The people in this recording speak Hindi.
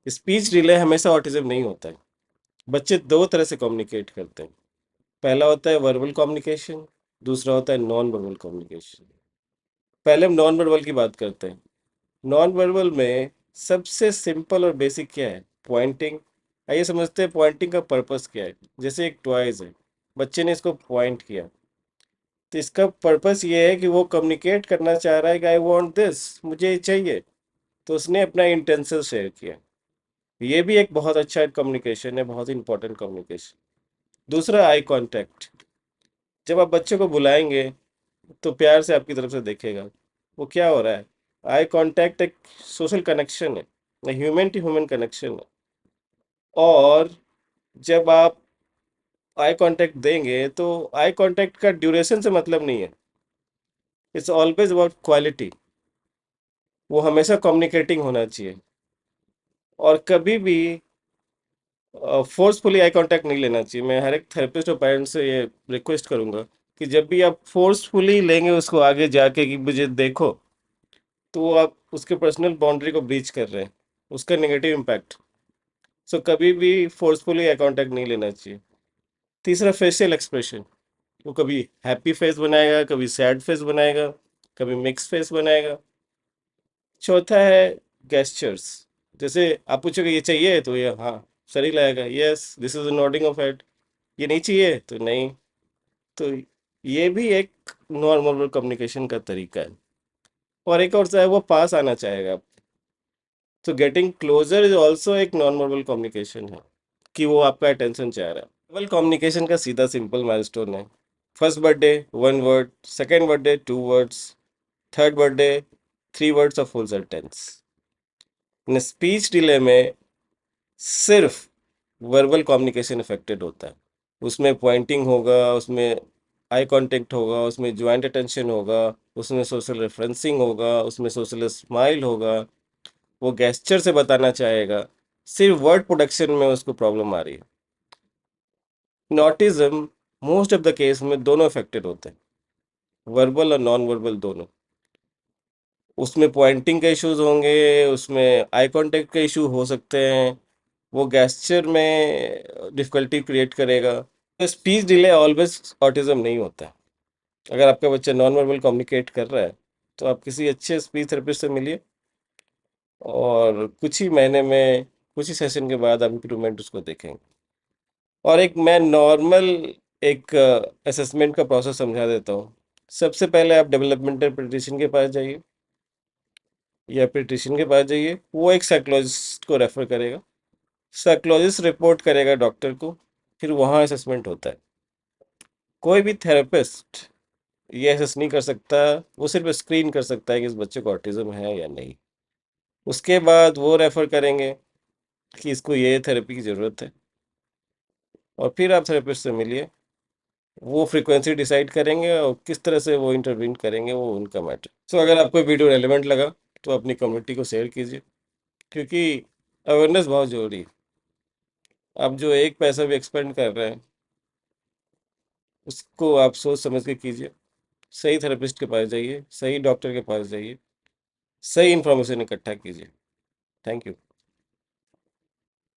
स्पीच डिले हमेशा ऑटिज्म नहीं होता है। बच्चे दो तरह से कम्युनिकेट करते हैं। पहला होता है वर्बल कम्युनिकेशन, दूसरा होता है नॉन वर्बल कम्युनिकेशन। पहले हम नॉन वर्बल की बात करते हैं। नॉन वर्बल में सबसे सिंपल और बेसिक क्या है? पॉइंटिंग। आइए समझते हैं पॉइंटिंग का पर्पस क्या है। जैसे एक टॉयज है, बच्चे ने इसको पॉइंट किया, तो इसका पर्पस ये है कि वो कम्युनिकेट करना चाह रहा है कि आई वॉन्ट दिस, मुझे ये चाहिए। तो उसने अपना इंटेंशन शेयर किया। ये भी एक बहुत अच्छा कम्युनिकेशन है, बहुत ही इंपॉर्टेंट कम्युनिकेशन। दूसरा आई कांटेक्ट। जब आप बच्चे को बुलाएंगे तो प्यार से आपकी तरफ से देखेगा वो क्या हो रहा है। आई कांटेक्ट एक सोशल कनेक्शन है, ह्यूमन टू ह्यूमन कनेक्शन है। और जब आप आई कांटेक्ट देंगे तो आई कांटेक्ट का ड्यूरेशन से मतलब नहीं है, इट्स ऑलवेज अबाउट क्वालिटी। वो हमेशा कम्युनिकेटिंग होना चाहिए। और कभी भी फोर्सफुली आई कांटेक्ट नहीं लेना चाहिए। मैं हर एक थेरेपिस्ट और पेरेंट्स से ये रिक्वेस्ट करूंगा कि जब भी आप फोर्सफुली लेंगे उसको आगे जाके कि मुझे देखो, तो वो आप उसके पर्सनल बाउंड्री को ब्रीच कर रहे हैं, उसका नेगेटिव इम्पैक्ट। सो कभी भी फोर्सफुली आई कांटेक्ट नहीं लेना चाहिए। तीसरा फेशियल एक्सप्रेशन। वो कभी हैप्पी फेस बनाएगा, कभी सैड फेस बनाएगा, कभी मिक्स फेस बनाएगा। चौथा है गेस्चर्स। जैसे आप पूछोगे ये चाहिए तो ये हाँ सर ही लाएगा, yes this is nodding of head. ये नहीं चाहिए तो नहीं। तो ये भी एक नॉर्मल कम्युनिकेशन का तरीका है। और एक और है वो पास आना चाहेगा। तो गेटिंग क्लोजर इज ऑल्सो एक नॉन वर्बल कम्युनिकेशन है कि वो आपका अटेंशन चाह रहा है। वर्बल कम्युनिकेशन का सीधा सिंपल माइलस्टोन है। First birthday one word, second birthday two words, third birthday three words of full sentence. Speech delay में सिर्फ वर्बल कम्युनिकेशन अफेक्टेड होता है। उसमें पॉइंटिंग होगा, उसमें आई कांटेक्ट होगा, उसमें ज्वाइंट अटेंशन होगा, उसमें सोशल रेफरेंसिंग होगा, उसमें सोशल स्माइल होगा, वो गेस्चर से बताना चाहेगा। सिर्फ वर्ड प्रोडक्शन में उसको प्रॉब्लम आ रही है। नॉटिज्म मोस्ट ऑफ द केस में दोनों अफेक्टेड होते हैं, वर्बल और नॉन वर्बल दोनों। उसमें पॉइंटिंग के इश्यूज होंगे, उसमें आई कांटेक्ट के इशू हो सकते हैं, वो गेस्चर में डिफिकल्टी क्रिएट करेगा। तो स्पीच डिले ऑलवेज ऑटिज्म नहीं होता है। अगर आपका बच्चा नॉन वर्बल कम्युनिकेट कर रहा है तो आप किसी अच्छे स्पीच थेरेपिस्ट से मिलिए, और कुछ ही महीने में, कुछ ही सेशन के बाद आप इम्प्रूवमेंट उसको देखेंगे। और एक मैं नॉर्मल एक असेसमेंट का प्रोसेस समझा देता हूँ। सबसे पहले आप डेवलपमेंटल पेडिट्रिशियन के पास जाइए, या पेडिट्रिशियन के पास जाइए, वो एक साइकोलॉजिस्ट को रेफर करेगा। साइकोलॉजिस्ट रिपोर्ट करेगा डॉक्टर को, फिर वहाँ असेसमेंट होता है। कोई भी थेरेपिस्ट ये असेस नहीं कर सकता, वो सिर्फ स्क्रीन कर सकता है कि इस बच्चे को ऑटिज्म है या नहीं। उसके बाद वो रेफर करेंगे कि इसको ये थेरेपी की ज़रूरत है, और फिर आप थेरेपिस्ट से मिलिए। वो फ्रीक्वेंसी डिसाइड करेंगे और किस तरह से वो इंटरवीन करेंगे, वो उनका मैटर। सो अगर आपको वीडियो रेलेवेंट लगा तो अपनी कम्युनिटी को शेयर कीजिए, क्योंकि अवेयरनेस बहुत ज़रूरी है। आप जो एक पैसा भी एक्सपेंड कर रहे हैं उसको आप सोच समझ के कीजिए। सही थेरेपिस्ट के पास जाइए, सही डॉक्टर के पास जाइए, सही इन्फॉर्मेशन इकट्ठा कीजिए। Thank you.